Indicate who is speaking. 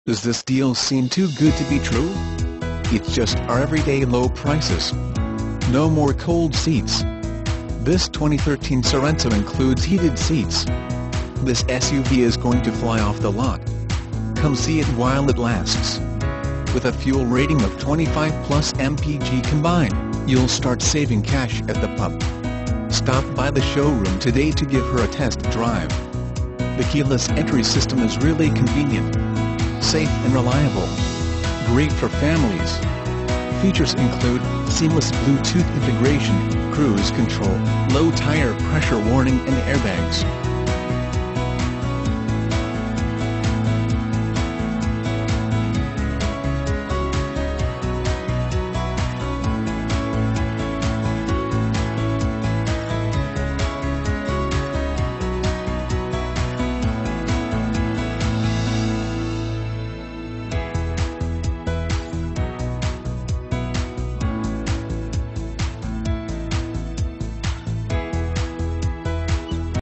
Speaker 1: Does this deal seem too good to be true? It's just our everyday low prices. No more cold seats. This 2013 Sorento includes heated seats. This SUV is going to fly off the lot. Come see it while it lasts. With a fuel rating of 25 plus mpg combined, you'll start saving cash at the pump. Stop by the showroom today to give her a test drive. The keyless entry system is really convenient, safe and reliable. Great for families. Features include seamless Bluetooth integration, cruise control, low tire pressure warning and airbags.